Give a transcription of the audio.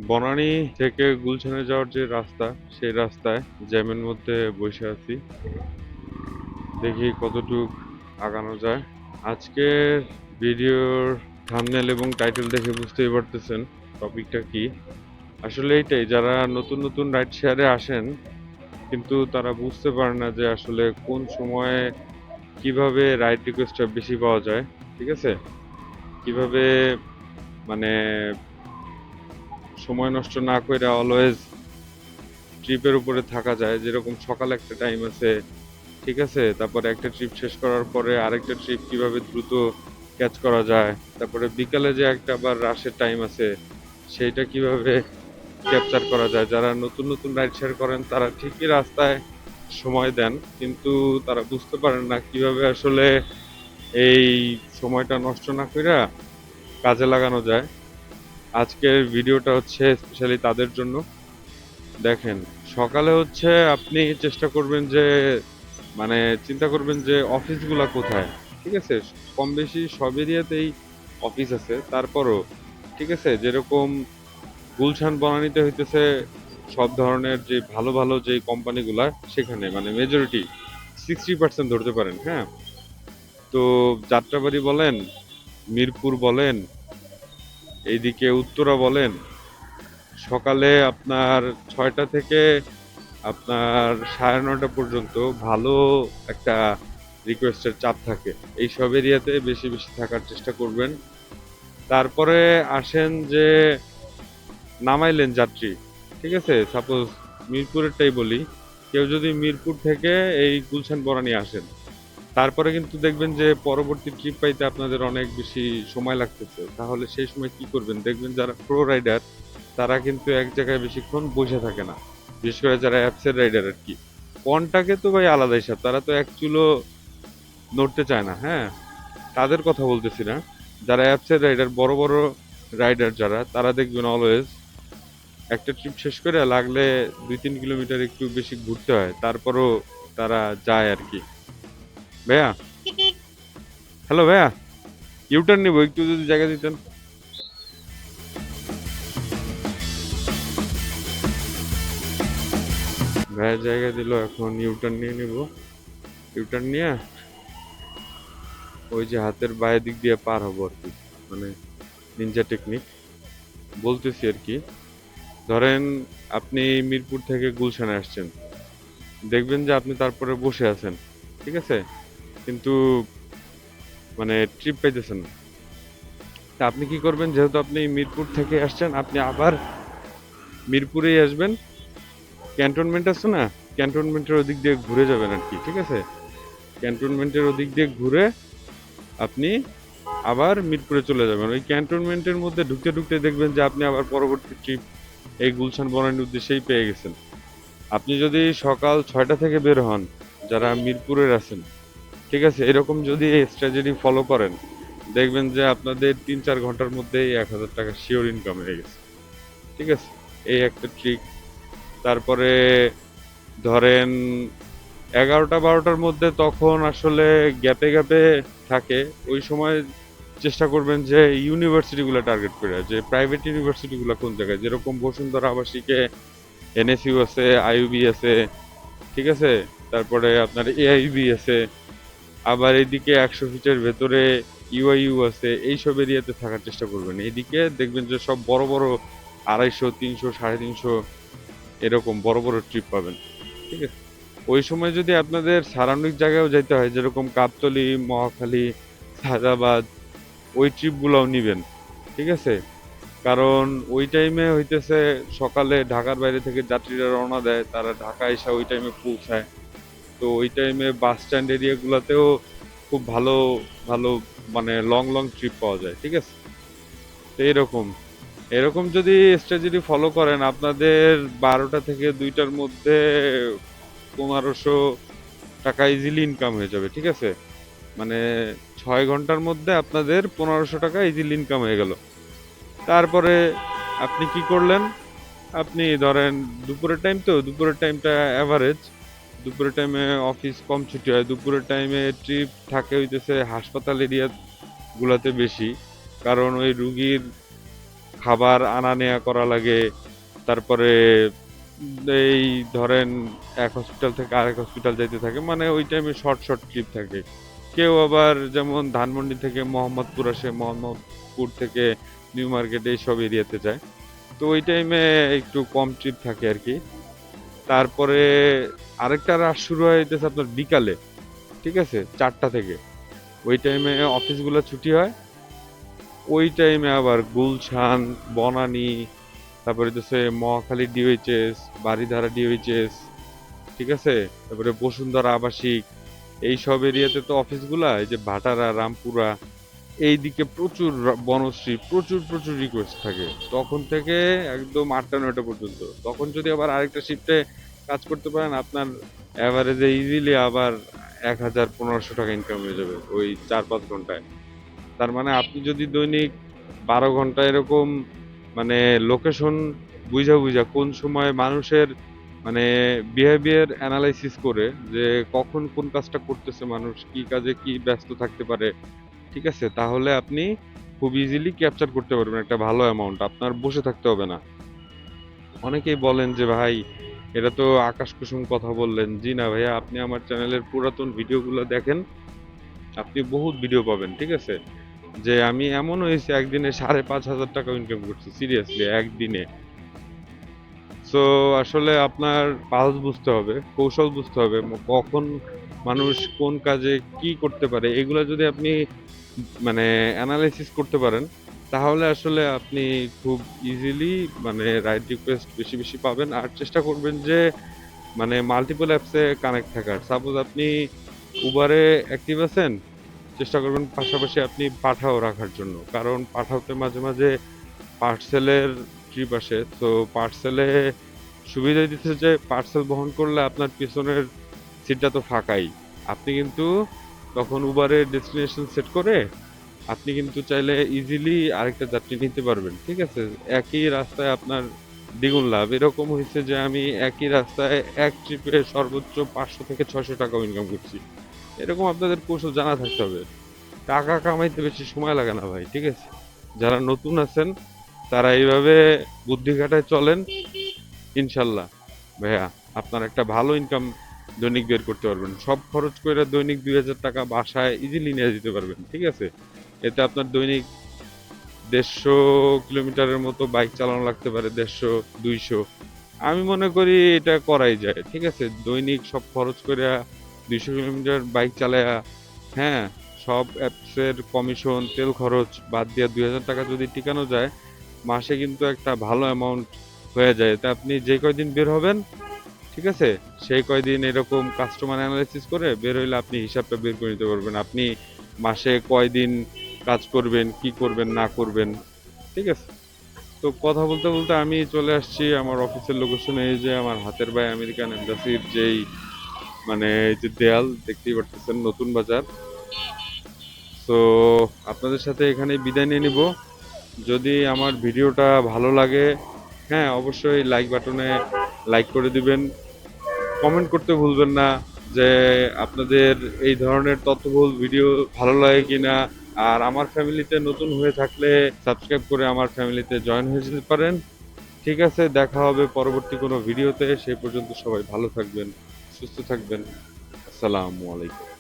বনানী থেকে গুলশানে যাওয়ার যে রাস্তা, সেই রাস্তায় জ্যামের মধ্যে বসে আছি। দেখি কতটুক আগানো যায়। আজকের ভিডিওর থাম্বনেল এবং টাইটেল দেখে বুঝতেই পারতেছেন টপিকটা কি। আসলে এইটাই, যারা নতুন নতুন রাইড শেয়ারে আসেন কিন্তু তারা বুঝতে পারে না যে আসলে কোন সময়ে কিভাবে রাইড রিকোয়েস্টটা বেশি পাওয়া যায়। ঠিক আছে? কিভাবে মানে সময় নষ্ট না কইরা অলওয়েজ ট্রিপের উপরে থাকা যায়। যেরকম সকালে একটা টাইম আছে, ঠিক আছে? তারপরে একটা ট্রিপ শেষ করার পরে আরেকটা ট্রিপ কিভাবে দ্রুত ক্যাচ করা যায়। তারপরে বিকালে যে একটা আবার রাশের টাইম আছে, সেইটা কিভাবে ক্যাপচার করা যায়। যারা নতুন নতুন রাইড শেয়ার করেন তারা ঠিকই রাস্তায় সময় দেন, কিন্তু তারা বুঝতে পারেন না কিভাবে আসলে এই সময়টা নষ্ট না কইরা কাজে লাগানো যায়। আজকের ভিডিওটা হচ্ছে স্পেশালি তাদের জন্য। দেখেন, সকালে হচ্ছে আপনি চেষ্টা করবেন যে চিন্তা করবেন যে অফিসগুলা কোথায়। ঠিক আছে? কম বেশি সব এরিয়াতেই অফিস আছে। তারপরও ঠিক আছে, যেরকম গুলশান বনানীতে হইতেছে সব ধরনের যে ভালো ভালো যে কোম্পানিগুলা, সেখানে মেজরিটি 60% ধরতে পারেন, হ্যাঁ? তো যাত্রাবাড়ি বলেন, মিরপুর বলেন, এইদিকে উত্তরা বলেন, সকালে আপনার 6টা থেকে আপনার 9:30 পর্যন্ত ভালো একটা রিকোয়েস্টের চাপ থাকে। এই সব এরিয়াতে বেশি বেশি থাকার চেষ্টা করবেন। তারপরে আসেন যে নামাইলেন যাত্রী, ঠিক আছে? সাপোজ মিরপুরেরটাই বলি, কেউ যদি মিরপুর থেকে এই গুলশান বনানী আসেন, তারপরে কিন্তু দেখবেন যে পরবর্তী ট্রিপ পাইতে আপনাদের অনেক বেশি সময় লাগতেছে। তাহলে সেই সময় কি করবেন? দেখবেন যারা প্রো রাইডার তারা কিন্তু এক জায়গায় বেশিক্ষণ বসে থাকে না, বিশেষ করে যারা অ্যাপসের রাইডার আর কি। পনটাকে তো ভাই আলাদা হিসাব, তারা তো এক চুলো নড়তে চায় না, হ্যাঁ? তাদের কথা বলতেছি না। যারা অ্যাপসের রাইডার, বড় বড় রাইডার যারা, তারা দেখবেন অলওয়েজ একটা ট্রিপ শেষ করে লাগলে 2-3 কিলোমিটার একটু বেশি ঘুরতে হয়, তারপরও তারা যায় আর কি। ভাইয়া, হ্যালো ভাইয়া, ইউটার্ন নিবো, একটু যদি জায়গা দিতেন। ভাইয়া জায়গা দিল, এখন ইউটার্ন নিয়ে নিব। ইউটার্ন নিয়ে ওই যে হাতের বাঁয়ে দিক দিয়ে পার হবো আর কি, মানে নিনজা টেকনিক বলতেছি আর কি। ধরেন আপনি মিরপুর থেকে গুলশানে আসছেন, দেখবেন যে আপনি তারপরে বসে আছেন, ঠিক আছে? কিন্তু ট্রিপ পাইতেছেন না। তা আপনি কি করবেন? যেহেতু আপনি মিরপুর থেকে আসছেন, আপনি আবার মিরপুরেই আসবেন। ক্যান্টনমেন্ট আছে না, ক্যান্টনমেন্টের ওদিক দিয়ে ঘুরে যাবেন আর কি, ঠিক আছে? ক্যান্টনমেন্টের ওদিক দিয়ে ঘুরে আপনি আবার মিরপুরে চলে যাবেন। ওই ক্যান্টনমেন্টের মধ্যে ঢুকতে ঢুকতে দেখবেন যে আপনি আবার পরবর্তী ট্রিপ এই গুলশান বনানীর উদ্দেশ্যেই পেয়ে গেছেন। আপনি যদি সকাল 6টা থেকে বের হন, যারা মিরপুরের আছেন, ঠিক আছে, এরকম যদি স্ট্র্যাটেজি ফলো করেন, দেখবেন যে আপনাদের 3-4 ঘন্টার মধ্যেই 1000 টাকা শিওর ইনকাম হয়ে গেছে। ঠিক আছে? এই একটা ট্রিক। তারপরে ধরেন 11টা-12টার মধ্যে তখন আসলে গ্যাপে গ্যাপে থাকে, ওই সময় চেষ্টা করবেন যে ইউনিভার্সিটিগুলো টার্গেট করে, যে প্রাইভেট ইউনিভার্সিটিগুলো কোন জায়গায়, যেরকম বসুন্ধরা আবাসিকে এনএসইউ আছে, আইইউবি আছে, ঠিক আছে? তারপরে আপনার এআইবি আছে, আবার এদিকে 100 ফিটের ভেতরে ইউআইইউ আছে। এইসব এরিয়াতে থাকার চেষ্টা করবেন। এইদিকে দেখবেন যে সব বড় বড় 250, 300, 350 এরকম বড় বড় ট্রিপ পাবেন, ঠিক আছে? ওই সময় যদি আপনাদের সারাউন্ডিং জায়গায়ও যাইতে হয়, যেরকম গাবতলী, মহাখালী, সায়দাবাদ, ওই ট্রিপগুলোও নিবেন, ঠিক আছে? কারণ ওই টাইমে হইতেছে সকালে ঢাকার বাইরে থেকে যাত্রীরা রওনা দেয়, তারা ঢাকা এসে ওই টাইমে পৌঁছায়। তো ওই টাইমে বাস স্ট্যান্ড এরিয়াগুলোতেও খুব ভালো ভালো লং লং ট্রিপ পাওয়া যায়, ঠিক আছে? তো এরকম এরকম যদি স্ট্র্যাটেজি ফলো করেন, আপনাদের 12টা থেকে 2টার মধ্যে 1500 টাকা ইজিলি ইনকাম হয়ে যাবে, ঠিক আছে? মানে 6 ঘন্টার মধ্যে আপনাদের 1500 টাকা ইজিলি ইনকাম হয়ে গেল। তারপরে আপনি কি করলেন? আপনি ধরেন দুপুরের টাইম, তো দুপুরের টাইমটা অ্যাভারেজ, দুপুরের টাইমে অফিস কম ছুটি হয়, দুপুরের টাইমে ট্রিপ থাকে হইতেছে হাসপাতাল এরিয়া গুলাতে বেশি। কারণ ওই রুগীর খাবার আনা নেয়া করা লাগে। তারপরে এই ধরেন এক হসপিটাল থেকে আরেক হসপিটাল যাইতে থাকে, মানে ওই টাইমে শর্ট শর্ট ট্রিপ থাকে। কেউ আবার যেমন ধানমন্ডি থেকে মোহাম্মদপুর আসে, মোহাম্মদপুর থেকে নিউ মার্কেট এইসব এরিয়াতে যায়। তো ওই টাইমে একটু কম ট্রিপ থাকে আর কি। তারপরে আরেকটা রাশ শুরু হইতেছে আপনার বিকালে, ঠিক আছে, 4টা থেকে। ওই টাইমে অফিসগুলো ছুটি হয়। ওই টাইমে আবার গুলশান, বনানী, তারপরে হচ্ছে মহাখালী ডিওএইচএস, বারিধারা ডিওএইচএস, ঠিক আছে, তারপরে বসুন্ধরা আবাসিক, এই সব এরিয়াতে তো অফিসগুলা, এই যে ভাটারা, রামপুরা, এইদিকে প্রচুর বনশ্রী, প্রচুর প্রচুর রিকোয়েস্ট থাকে তখন থেকে একদম 8টা 9টা পর্যন্ত। তখন যদি আবার আরেকটা শিফটে কাজ করতে পারেন, আপনার অ্যাভারেজে ইজিলি আবার 1000 1500 টাকা ইনকাম হয়ে যাবে ওই 4 5 ঘন্টায়। তার মানে আপনি যদি দৈনিক 12 ঘন্টা এরকম মানে লোকেশন বুঝা বুঝা কোন সময় মানুষের মানে বিহেভিয়ার অ্যানালাইসিস করে যে কখন কোন কাজটা করতেছে মানুষ, কি কাজে কি ব্যস্ত থাকতে পারে, ঠিক আছে, তাহলে আপনি খুব ইজিলি ক্যাপচার করতে পারবেন একটা ভালো অ্যামাউন্ট, আপনার বসে থাকতে হবে না। অনেকেই বলেন যে ভাই এটা তো আকাশ কুসুম কথা বললেন। জি না ভাইয়া, আপনি আমার চ্যানেলের পুরাতন ভিডিওগুলো দেখেন, আপনি বহুত ভিডিও পাবেন, ঠিক আছে, যে আমি এমন হয়েছে একদিনে 5,500 টাকা ইনকাম করছি সিরিয়াসলি একদিনে। সো আসলে আপনার পালস বুঝতে হবে, কৌশল বুঝতে হবে, কখন মানুষ কোন কাজে কি করতে পারে, এগুলো যদি আপনি মানে অ্যানালাইসিস করতে পারেন, তাহলে আসলে আপনি খুব ইজিলি মানে রাইট রিকোয়েস্ট বেশি বেশি পাবেন। আর চেষ্টা করবেন যে মানে মাল্টিপল অ্যাপসে কানেক্ট থাকার। সাপোজ আপনি উবারে অ্যাক্টিভ আছেন, চেষ্টা করবেন পাশাপাশি আপনি পাঠাও রাখার জন্য, কারণ পাঠাওতে মাঝে মাঝে পার্সেলের ট্রিপ আসে। তো পার্সেলে সুবিধা দিচ্ছে যে পার্সেল বহন করলে আপনার পিছনের সিটটা তো ফাঁকাই, আপনি কিন্তু তখন উবারের ডেস্টিনেশন সেট করে আপনি কিন্তু চাইলে ইজিলি আরেকটা যাত্রী নিতে পারবেন, ঠিক আছে, একই রাস্তায় আপনার দ্বিগুণ লাভ। এরকম হয়েছে যে আমি একই রাস্তায় এক ট্রিপে সর্বোচ্চ 500 থেকে 600 টাকাও ইনকাম করছি। এরকম আপনাদের কৌশল জানা থাকতে হবে। টাকা কামাইতে বেশি সময় লাগে না ভাই, ঠিক আছে, যারা নতুন আছেন তারা এইভাবে বুদ্ধি খাটায় চলেন, ইনশাল্লাহ ভাইয়া আপনার একটা ভালো ইনকাম দৈনিক বের করতে পারবেন। সব খরচ করে দৈনিক 2000 টাকা বাসায় ইজিলি নিয়ে যেতে পারবেন, ঠিক আছে। এতে আপনার দৈনিক 150 কিলোমিটারের মতো বাইক চালানো লাগতে পারে, 150 200। আমি মনে করি এটা করাই যায়, ঠিক আছে, দৈনিক সব খরচ করে 200 কিলোমিটার বাইক চালায়া, হ্যাঁ, সব অ্যাপসের কমিশন তেল খরচ বাদ দিয়ে 2000 টাকা যদি টিকানো যায়, মাসে কিন্তু একটা ভালো অ্যামাউন্ট হয়ে যায়। তা আপনি যে কয়দিন বের হবেন, ঠিক আছে, সেই কয়দিন এরকম কাস্টমার অ্যানালাইসিস করে বের হইলে আপনি হিসাবটা বের করে নিতে পারবেন, আপনি মাসে কয়দিন কাজ করবেন, কি করবেন না করবেন, ঠিক আছে। তো কথা বলতে বলতে আমি চলে আসছি আমার অফিসের লোকেশনে। এই যে আমার হাতের বাই আমেরিকান এম্বাসির যেই মানে এই যে দেয়াল দেখতেই পারতেছেন, নতুন বাজার। তো আপনাদের সাথে এখানে বিদায় নিয়ে নিব। যদি আমার ভিডিওটা ভালো লাগে, হ্যাঁ, অবশ্যই লাইক বাটনে লাইক করে দিবেন, কমেন্ট করতে ভুলবেন না যে আপনাদের এই ধরনের তথ্যবহুল ভিডিও ভালো লাগে কিনা। আর আমার ফ্যামিলিতে নতুন হয়ে থাকলে সাবস্ক্রাইব করে আমার ফ্যামিলিতে জয়েন হয়ে যেতে পারেন। ঠিক আছে, দেখা হবে পরবর্তী কোনো ভিডিওতে। সেই পর্যন্ত সবাই ভালো থাকবেন, সুস্থ থাকবেন। আসসালামু আলাইকুম।